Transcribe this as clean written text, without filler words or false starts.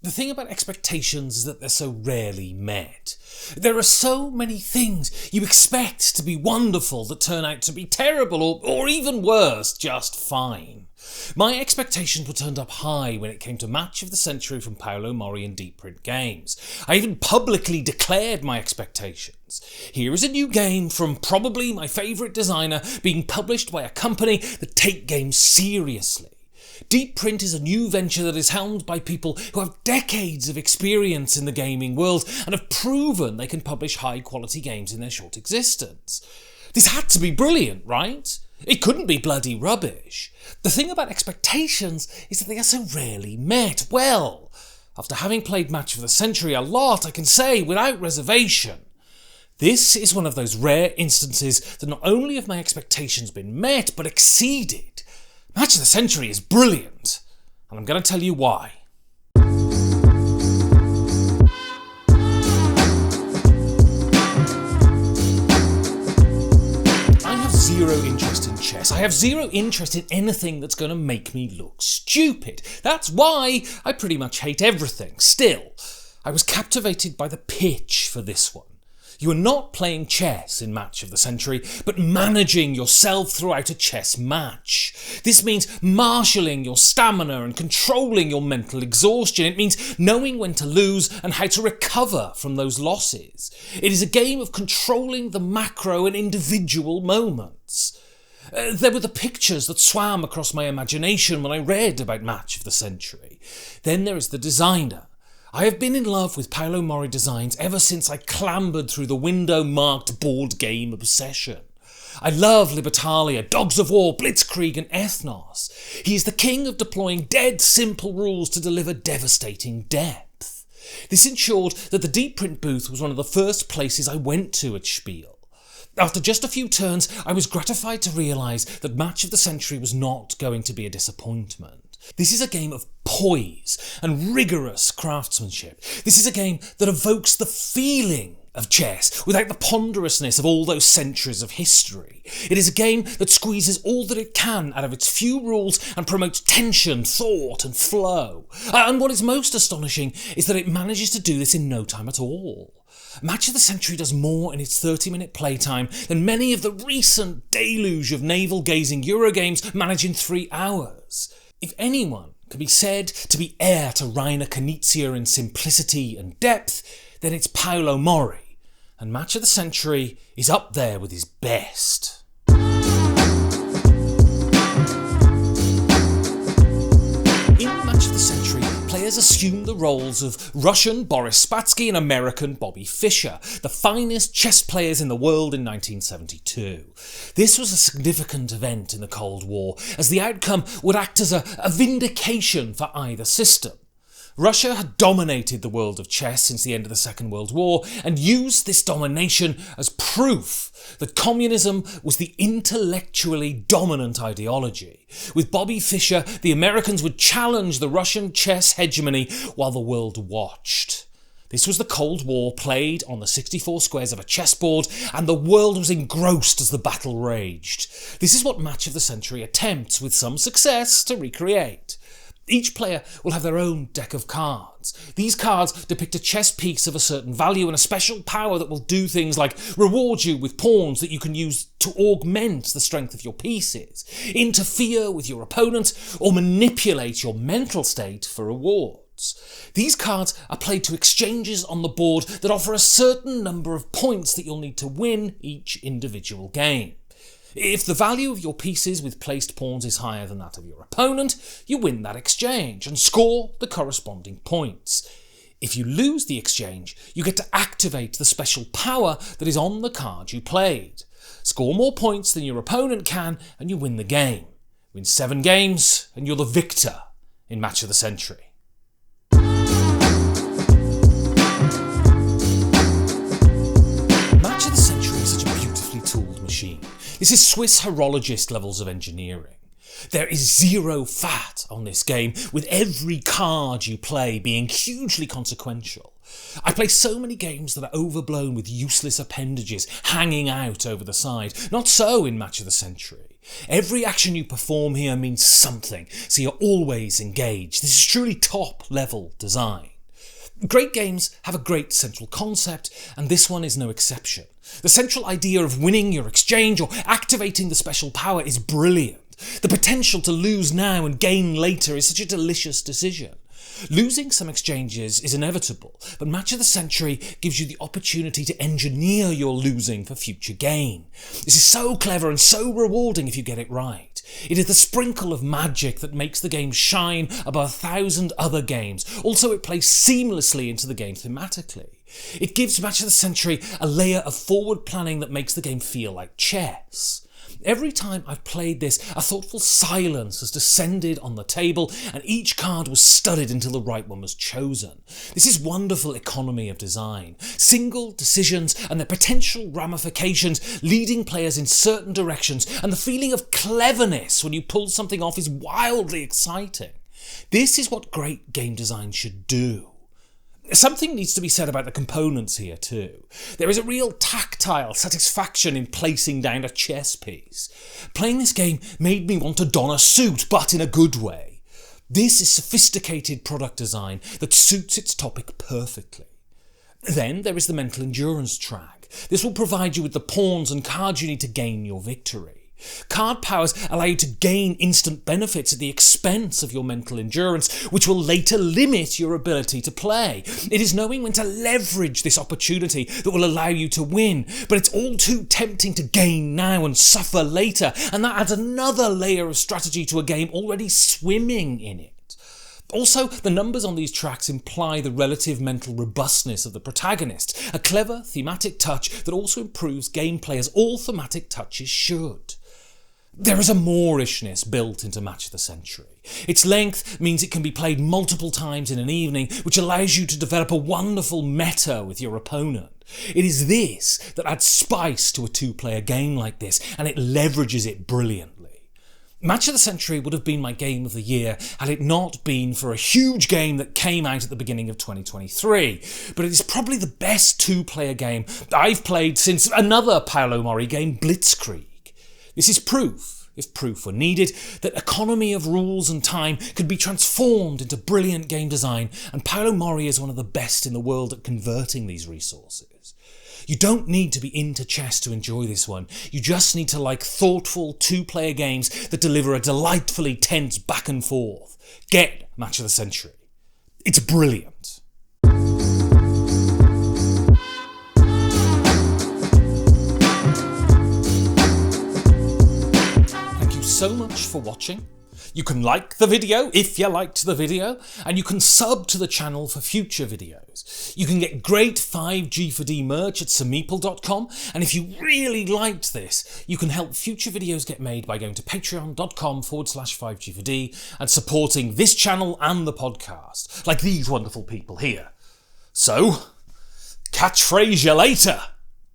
The thing about expectations is that they're so rarely met. There are so many things you expect to be wonderful that turn out to be terrible or even worse, just fine. My expectations were turned up high when it came to Match of the Century from Paolo Mori and Deep Print Games. I even publicly declared my expectations. Here is a new game from probably my favourite designer being published by a company that take games seriously. Deep Print is a new venture that is helmed by people who have decades of experience in the gaming world and have proven they can publish high-quality games in their short existence. This had to be brilliant, right? It couldn't be bloody rubbish. The thing about expectations is that they are so rarely met. Well, after having played Match of the Century a lot, I can say without reservation, this is one of those rare instances that not only have my expectations been met, but exceeded. Match of the Century is brilliant, and I'm going to tell you why. I have zero interest in chess. I have zero interest in anything that's going to make me look stupid. That's why I pretty much hate everything. Still, I was captivated by the pitch for this one. You are not playing chess in Match of the Century, but managing yourself throughout a chess match. This means marshalling your stamina and controlling your mental exhaustion. It means knowing when to lose and how to recover from those losses. It is a game of controlling the macro and individual moments. There were the pictures that swam across my imagination when I read about Match of the Century. Then there is the designer. I have been in love with Paolo Mori designs ever since I clambered through the window-marked board game obsession. I love Libertalia, Dogs of War, Blitzkrieg and Ethnos. He is the king of deploying dead simple rules to deliver devastating depth. This ensured that the Deep Print booth was one of the first places I went to at Spiel. After just a few turns, I was gratified to realise that Match of the Century was not going to be a disappointment. This is a game of poise and rigorous craftsmanship. This is a game that evokes the feeling of chess without the ponderousness of all those centuries of history. It is a game that squeezes all that it can out of its few rules and promotes tension, thought and flow. And what is most astonishing is that it manages to do this in no time at all. Match of the Century does more in its 30-minute playtime than many of the recent deluge of navel-gazing Eurogames manage in 3 hours. If anyone can be said to be heir to Reiner Knizia in simplicity and depth, then it's Paolo Mori, and Match of the Century is up there with his best. In Match of the Century, players assume the roles of Russian Boris Spassky and American Bobby Fischer, the finest chess players in the world in 1972. This was a significant event in the Cold War, as the outcome would act as a vindication for either system. Russia had dominated the world of chess since the end of the Second World War and used this domination as proof that communism was the intellectually dominant ideology. With Bobby Fischer, the Americans would challenge the Russian chess hegemony while the world watched. This was the Cold War played on the 64 squares of a chessboard, and the world was engrossed as the battle raged. This is what Match of the Century attempts, with some success, to recreate. Each player will have their own deck of cards. These cards depict a chess piece of a certain value and a special power that will do things like reward you with pawns that you can use to augment the strength of your pieces, interfere with your opponent, or manipulate your mental state for rewards. These cards are played to exchanges on the board that offer a certain number of points that you'll need to win each individual game. If the value of your pieces with placed pawns is higher than that of your opponent, you win that exchange and score the corresponding points. If you lose the exchange, you get to activate the special power that is on the card you played. Score more points than your opponent can and you win the game. Win 7 games and you're the victor in Match of the Century. Match of the Century is such a beautifully tooled machine. This is Swiss horologist levels of engineering. There is zero fat on this game, with every card you play being hugely consequential. I play so many games that are overblown with useless appendages hanging out over the side. Not so in Match of the Century. Every action you perform here means something, so you're always engaged. This is truly top-level design. Great games have a great central concept, and this one is no exception. The central idea of winning your exchange or activating the special power is brilliant. The potential to lose now and gain later is such a delicious decision. Losing some exchanges is inevitable, but Match of the Century gives you the opportunity to engineer your losing for future gain. This is so clever and so rewarding if you get it right. It is the sprinkle of magic that makes the game shine above 1,000 other games. Also, it plays seamlessly into the game thematically. It gives Match of the Century a layer of forward planning that makes the game feel like chess. Every time I've played this, a thoughtful silence has descended on the table and each card was studied until the right one was chosen. This is wonderful economy of design. Single decisions and their potential ramifications leading players in certain directions, and the feeling of cleverness when you pull something off is wildly exciting. This is what great game design should do. Something needs to be said about the components here too. There is a real tactile satisfaction in placing down a chess piece. Playing this game made me want to don a suit, but in a good way. This is sophisticated product design that suits its topic perfectly. Then there is the mental endurance track. This will provide you with the pawns and cards you need to gain your victory. Card powers allow you to gain instant benefits at the expense of your mental endurance, which will later limit your ability to play. It is knowing when to leverage this opportunity that will allow you to win, but it's all too tempting to gain now and suffer later, and that adds another layer of strategy to a game already swimming in it. Also, the numbers on these tracks imply the relative mental robustness of the protagonist, a clever thematic touch that also improves gameplay as all thematic touches should. There is a Moorishness built into Match of the Century. Its length means it can be played multiple times in an evening, which allows you to develop a wonderful meta with your opponent. It is this that adds spice to a two-player game like this, and it leverages it brilliantly. Match of the Century would have been my game of the year had it not been for a huge game that came out at the beginning of 2023, but it is probably the best two-player game I've played since another Paolo Mori game, Blitzkrieg. This is proof, if proof were needed, that economy of rules and time could be transformed into brilliant game design, and Paolo Mori is one of the best in the world at converting these resources. You don't need to be into chess to enjoy this one, you just need to like thoughtful two-player games that deliver a delightfully tense back and forth. Get Match of the Century. It's brilliant. So much for watching. You can like the video if you liked the video, and you can sub to the channel for future videos. You can get great 5G4D merch at sameeple.com, and if you really liked this, you can help future videos get made by going to patreon.com/5G4D and supporting this channel and the podcast, like these wonderful people here. So, catchphrase you later!